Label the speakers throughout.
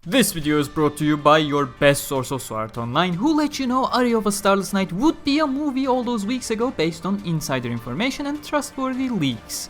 Speaker 1: This video is brought to you by your best source of Sword Art Online, who let you know Aria of a Starless Night would be a movie all those weeks ago based on insider information and trustworthy leaks.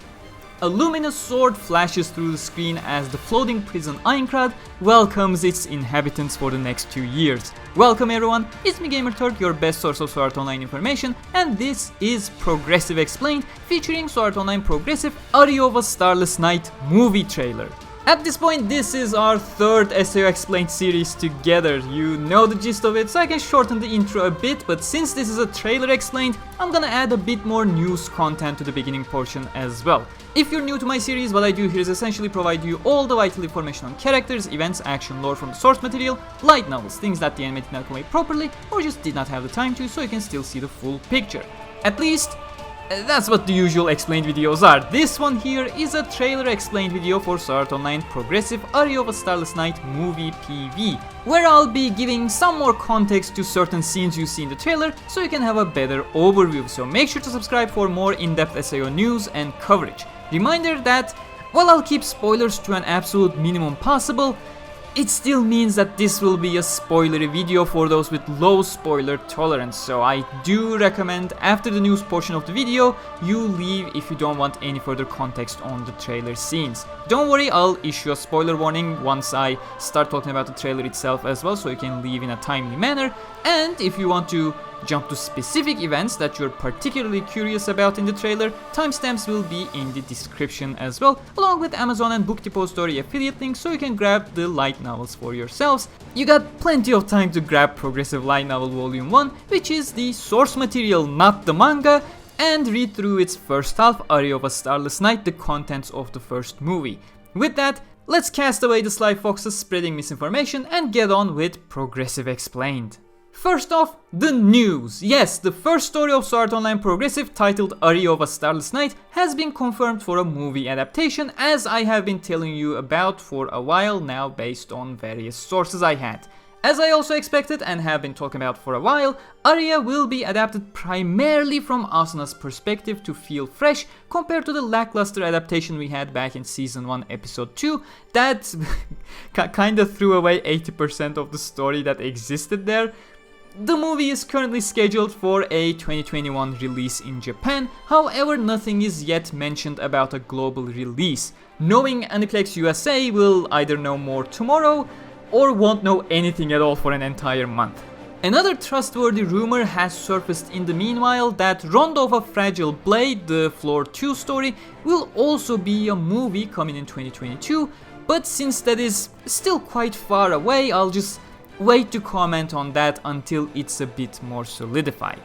Speaker 1: A luminous sword flashes through the screen as the floating prison Aincrad welcomes its inhabitants for the next 2 years. Welcome everyone, it's me Gamerturk, your best source of Sword Art Online information, and this is Progressive Explained, featuring Sword Art Online Progressive Aria of a Starless Night movie trailer. At this point, this is our third SAO Explained series together. You know the gist of it, so I can shorten the intro a bit, but since this is a trailer explained, I'm gonna add a bit more news content to the beginning portion as well. If you're new to my series, what I do here is essentially provide you all the vital information on characters, events, action, lore from the source material, light novels, things that the anime did not convey properly, or just did not have the time to, so you can still see the full picture. At least, that's what the usual explained videos are. This one here is a trailer explained video for Sword Art Online Progressive Aria of a Starless Night Movie PV, where I'll be giving some more context to certain scenes you see in the trailer so you can have a better overview. So make sure to subscribe for more in-depth SAO news and coverage. Reminder that while I'll keep spoilers to an absolute minimum possible, it still means that this will be a spoilery video for those with low spoiler tolerance, so I do recommend after the news portion of the video, you leave if you don't want any further context on the trailer scenes. Don't worry, I'll issue a spoiler warning once I start talking about the trailer itself as well, so you can leave in a timely manner, and if you want to jump to specific events that you're particularly curious about in the trailer, timestamps will be in the description as well, along with Amazon and Book Depository affiliate links so you can grab the light novels for yourselves. You got plenty of time to grab Progressive Light Novel Volume 1, which is the source material, not the manga, and read through its first half, Aria of a Starless Night, the contents of the first movie. With that, let's cast away the sly foxes spreading misinformation and get on with Progressive Explained. First off, the news. Yes, the first story of Sword Art Online Progressive, titled Aria of a Starless Night, has been confirmed for a movie adaptation, as I have been telling you about for a while now based on various sources I had. As I also expected and have been talking about for a while, Aria will be adapted primarily from Asuna's perspective to feel fresh compared to the lackluster adaptation we had back in Season 1 Episode 2 that kinda threw away 80% of the story that existed there. The movie is currently scheduled for a 2021 release in Japan, however nothing is yet mentioned about a global release. Knowing Aniplex USA will either know more tomorrow or won't know anything at all for an entire month. Another trustworthy rumor has surfaced in the meanwhile that Rondo of a Fragile Blade, the Floor 2 story, will also be a movie coming in 2022, but since that is still quite far away, I'll just wait to comment on that until it's a bit more solidified.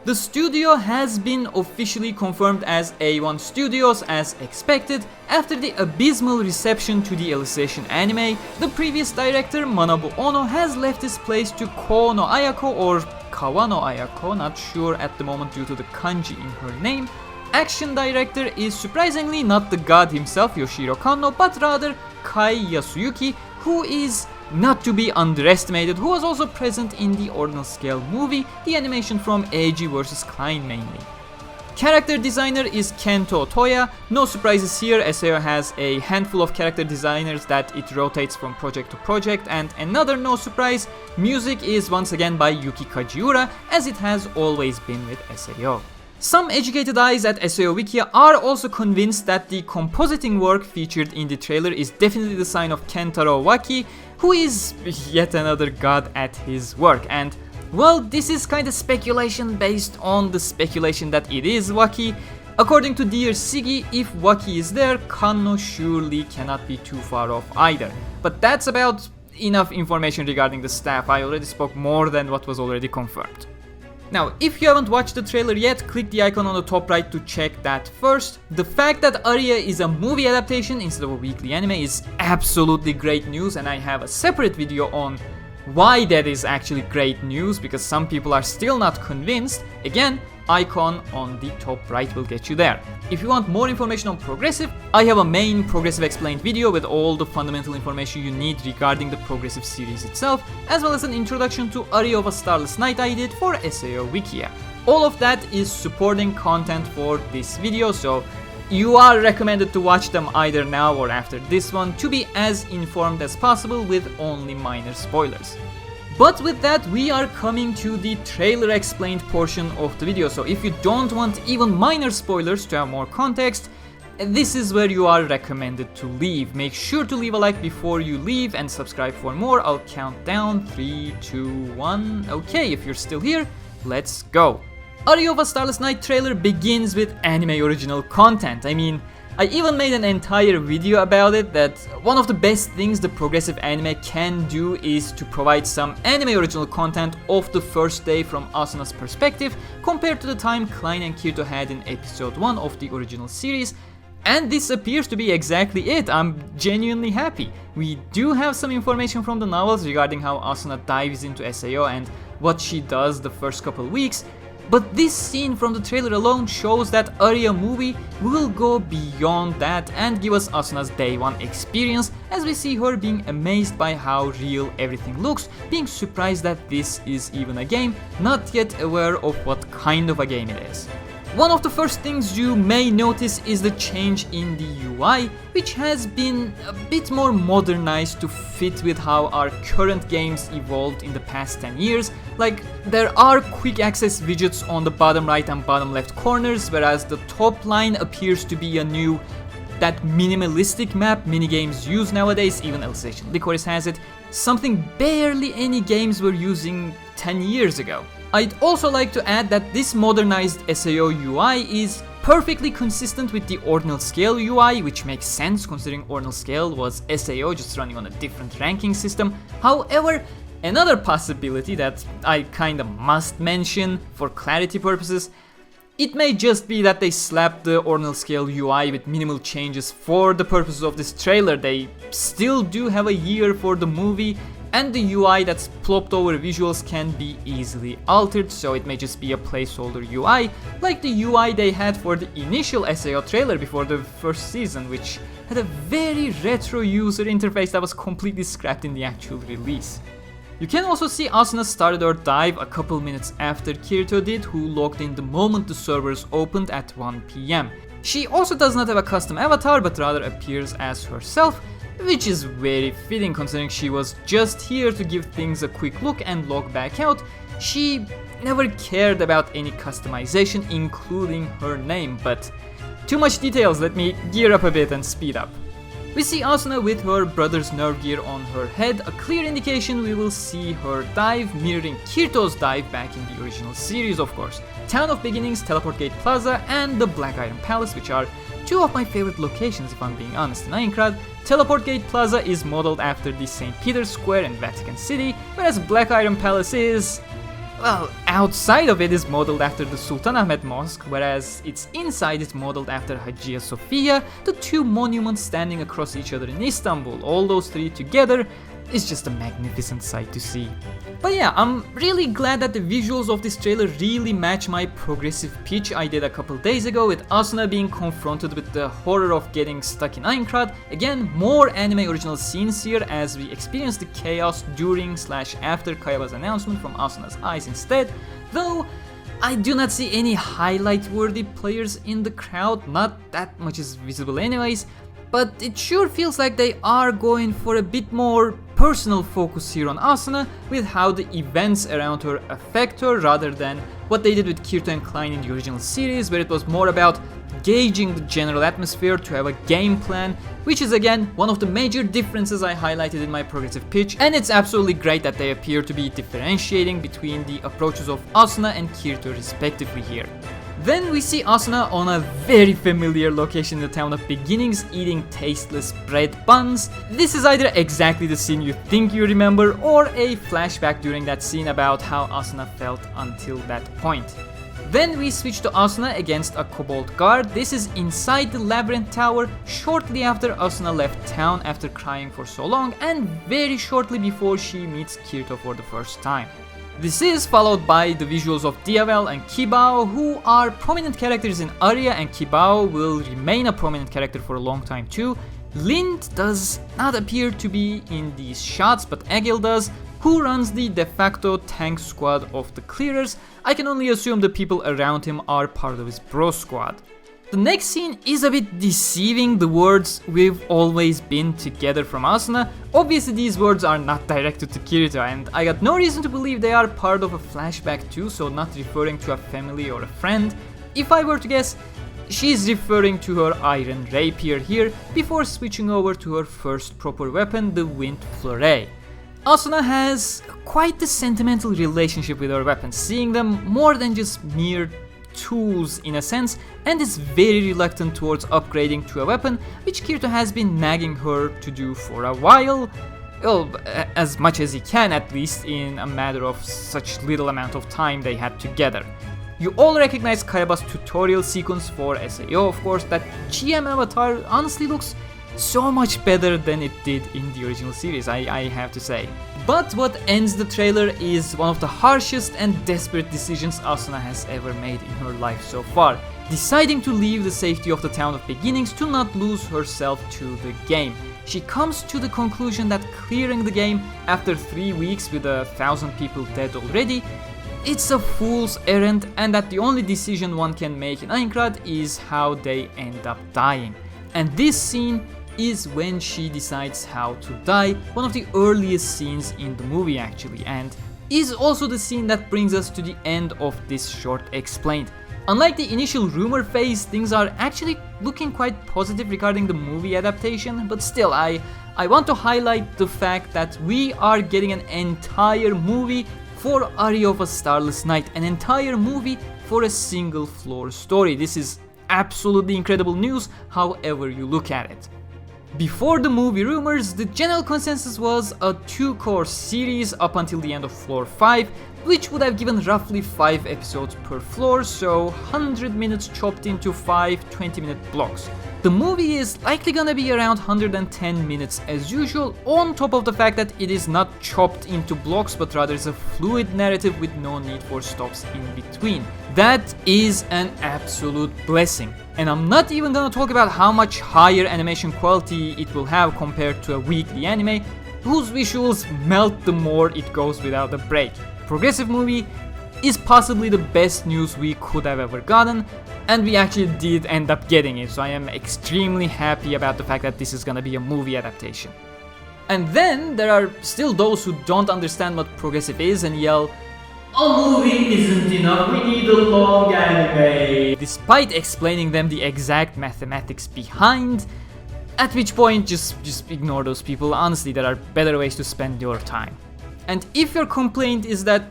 Speaker 1: The studio has been officially confirmed as A1 Studios as expected after the abysmal reception to the Alicization anime. The previous director, Manabu Ono, has left his place to Ko no Ayako or Kawa no Ayako, not sure at the moment due to the kanji in her name. Action director is surprisingly not the god himself, Yoshiro Kanno, but rather Kai Yasuyuki, who is not to be underestimated, who was also present in the Ordinal Scale movie, the animation from Eiji vs. Klein mainly. Character designer is Kento Toya. No surprises here, SAO has a handful of character designers that it rotates from project to project, and another no surprise, music is once again by Yuki Kajiura, as it has always been with SAO. Some educated eyes at SAO Wikia are also convinced that the compositing work featured in the trailer is definitely the sign of Kentaro Waki, who is yet another god at his work. And well, this is kinda speculation based on the speculation that it is Waki. According to Dear Siggy, if Waki is there, Kanno surely cannot be too far off either. But that's about enough information regarding the staff. I already spoke more than what was already confirmed. Now, if you haven't watched the trailer yet, click the icon on the top right to check that first. The fact that Aria is a movie adaptation instead of a weekly anime is absolutely great news, and I have a separate video on why that is actually great news, because some people are still not convinced. Again, icon on the top right will get you there. If you want more information on Progressive, I have a main Progressive Explained video with all the fundamental information you need regarding the Progressive series itself, as well as an introduction to Aria of a Starless Night I did for SAO Wikia. All of that is supporting content for this video, so you are recommended to watch them either now or after this one to be as informed as possible with only minor spoilers. But with that, we are coming to the trailer explained portion of the video, so if you don't want even minor spoilers to have more context, this is where you are recommended to leave. Make sure to leave a like before you leave and subscribe for more. I'll count down 3, 2, 1. Okay, if you're still here, let's go. Aria of a Starless Night trailer begins with anime original content. I mean, I even made an entire video about it, that one of the best things the progressive anime can do is to provide some anime original content of the first day from Asuna's perspective compared to the time Klein and Kirito had in episode 1 of the original series. And this appears to be exactly it. I'm genuinely happy. We do have some information from the novels regarding how Asuna dives into SAO and what she does the first couple weeks, but this scene from the trailer alone shows that Aria movie will go beyond that and give us Asuna's day one experience, as we see her being amazed by how real everything looks, being surprised that this is even a game, not yet aware of what kind of a game it is. One of the first things you may notice is the change in the UI, which has been a bit more modernized to fit with how our current games evolved in the past 10 years. Like, there are quick access widgets on the bottom right and bottom left corners, whereas the top line appears to be a new, that minimalistic map minigames use nowadays. Even Alicization Licorice has it, something barely any games were using 10 years ago. I'd also like to add that this modernized SAO UI is perfectly consistent with the Ordinal Scale UI, which makes sense considering Ordinal Scale was SAO just running on a different ranking system. However, another possibility that I kinda must mention for clarity purposes, it may just be that they slapped the Ordinal Scale UI with minimal changes for the purposes of this trailer. They still do have a year for the movie, and the UI that's plopped over visuals can be easily altered, so it may just be a placeholder UI, like the UI they had for the initial SAO trailer before the first season, which had a very retro user interface that was completely scrapped in the actual release. You can also see Asuna started her dive a couple minutes after Kirito did, who logged in the moment the servers opened at 1 PM. She also does not have a custom avatar, but rather appears as herself, which is very fitting considering she was just here to give things a quick look and log back out. She never cared about any customization, including her name, but too much details, let me gear up a bit and speed up. We see Asuna with her brother's nerve gear on her head, a clear indication we will see her dive, mirroring Kirito's dive back in the original series, of course. Town of Beginnings, Teleport Gate Plaza, and the Black Iron Palace, which are two of my favorite locations if I'm being honest in Aincrad. Teleport Gate Plaza is modeled after the St. Peter's Square in Vatican City, whereas Black Iron Palace is, well, outside of it is modeled after the Sultan Ahmed Mosque, whereas its inside is modeled after Hagia Sophia, the two monuments standing across each other in Istanbul. All those three together is just a magnificent sight to see. But yeah, I'm really glad that the visuals of this trailer really match my progressive pitch I did a couple days ago, with Asuna being confronted with the horror of getting stuck in Aincrad. Again, more anime original scenes here as we experience the chaos during/after Kayaba's announcement from Asuna's eyes instead, though I do not see any highlight-worthy players in the crowd, not that much is visible anyways, but it sure feels like they are going for a bit more personal focus here on Asuna, with how the events around her affect her rather than what they did with Kirito and Klein in the original series, where it was more about gauging the general atmosphere to have a game plan, which is again one of the major differences I highlighted in my progressive pitch, and it's absolutely great that they appear to be differentiating between the approaches of Asuna and Kirito respectively here. Then we see Asuna on a very familiar location in the town of Beginnings, eating tasteless bread buns. This is either exactly the scene you think you remember, or a flashback during that scene about how Asuna felt until that point. Then we switch to Asuna against a Kobold guard. This is inside the Labyrinth Tower, shortly after Asuna left town after crying for so long, and very shortly before she meets Kirito for the first time. This is followed by the visuals of Diavel and Kibaou, who are prominent characters in Aria, and Kibaou will remain a prominent character for a long time too. Lind does not appear to be in these shots, but Agil does, who runs the de facto tank squad of the clearers. I can only assume the people around him are part of his bro squad. The next scene is a bit deceiving, the words "we've always been together" from Asuna. Obviously these words are not directed to Kirito, and I got no reason to believe they are part of a flashback too, so not referring to a family or a friend. If I were to guess, she's referring to her iron rapier here, before switching over to her first proper weapon, the Wind Fleuret. Asuna has quite the sentimental relationship with her weapons, seeing them more than just mere tools in a sense, and is very reluctant towards upgrading to a weapon, which Kirito has been nagging her to do for a while. Well, as much as he can, at least, in a matter of such little amount of time they had together. You all recognize Kayaba's tutorial sequence for SAO, of course. That GM avatar honestly looks so much better than it did in the original series, I have to say. But what ends the trailer is one of the harshest and desperate decisions Asuna has ever made in her life so far, deciding to leave the safety of the town of beginnings to not lose herself to the game. She comes to the conclusion that clearing the game after 3 weeks with 1,000 people dead already, it's a fool's errand, and that the only decision one can make in Aincrad is how they end up dying. And this scene is when she decides how to die, one of the earliest scenes in the movie actually, and is also the scene that brings us to the end of this short explained. Unlike the initial rumor phase, things are actually looking quite positive regarding the movie adaptation, but still I want to highlight the fact that we are getting an entire movie for Aria of a Starless Night, an entire movie for a single floor story. This is absolutely incredible news, however you look at it. Before the movie rumors, the general consensus was a 2-course series up until the end of floor 5, which would have given roughly 5 episodes per floor, so 100 minutes chopped into 5 20-minute blocks. The movie is likely gonna be around 110 minutes as usual, on top of the fact that it is not chopped into blocks but rather is a fluid narrative with no need for stops in between. That is an absolute blessing. And I'm not even gonna talk about how much higher animation quality it will have compared to a weekly anime, whose visuals melt the more it goes without a break. Progressive movie is possibly the best news we could have ever gotten, and we actually did end up getting it, so I am extremely happy about the fact that this is gonna be a movie adaptation. And then there are still those who don't understand what progressive is and yell, "A movie isn't enough, we need a long anime," despite explaining them the exact mathematics behind, at which point just ignore those people. Honestly, there are better ways to spend your time. And if your complaint is that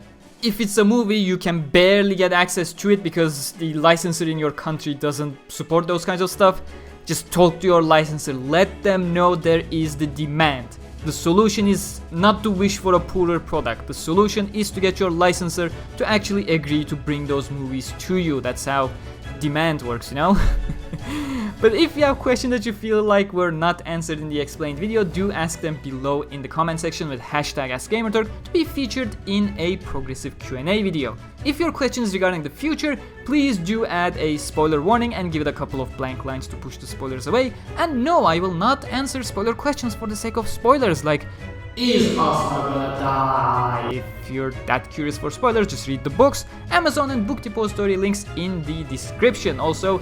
Speaker 1: if it's a movie you can barely get access to it because the licensor in your country doesn't support those kinds of stuff, just talk to your licensor, let them know there is the demand. The solution is not to wish for a poorer product. The solution is to get your licensor to actually agree to bring those movies to you. That's how demand works, you know? But if you have questions that you feel like were not answered in the explained video, do ask them below in the comment section with hashtag AskGamerturk to be featured in a progressive Q&A video. If your questions regarding the future, please do add a spoiler warning and give it a couple of blank lines to push the spoilers away. And no, I will not answer spoiler questions for the sake of spoilers, like, is Asuna gonna die? If you're that curious for spoilers, just read the books, Amazon and Book Depository links in the description. Also,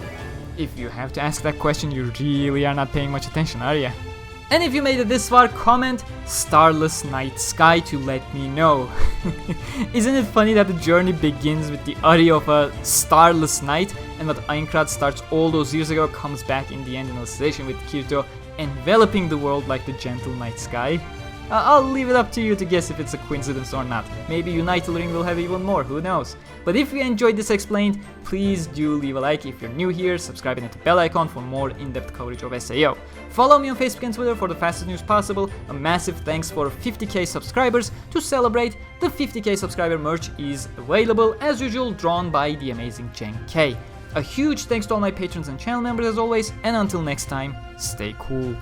Speaker 1: if you have to ask that question, you really are not paying much attention, are ya? And if you made it this far, comment Starless Night Sky to let me know. Isn't it funny that the journey begins with the Aria of a Starless Night, and that Aincrad starts all those years ago comes back in the end in illustration with Kirito enveloping the world like the gentle night sky? I'll leave it up to you to guess if it's a coincidence or not. Maybe United Ring will have even more, who knows. But if you enjoyed this explained, please do leave a like. If you're new here, subscribe and hit the bell icon for more in-depth coverage of SAO. Follow me on Facebook and Twitter for the fastest news possible. A massive thanks for 50k subscribers. To celebrate, the 50k subscriber merch is available, as usual, drawn by the amazing Jen K. A huge thanks to all my patrons and channel members as always, and until next time, stay cool.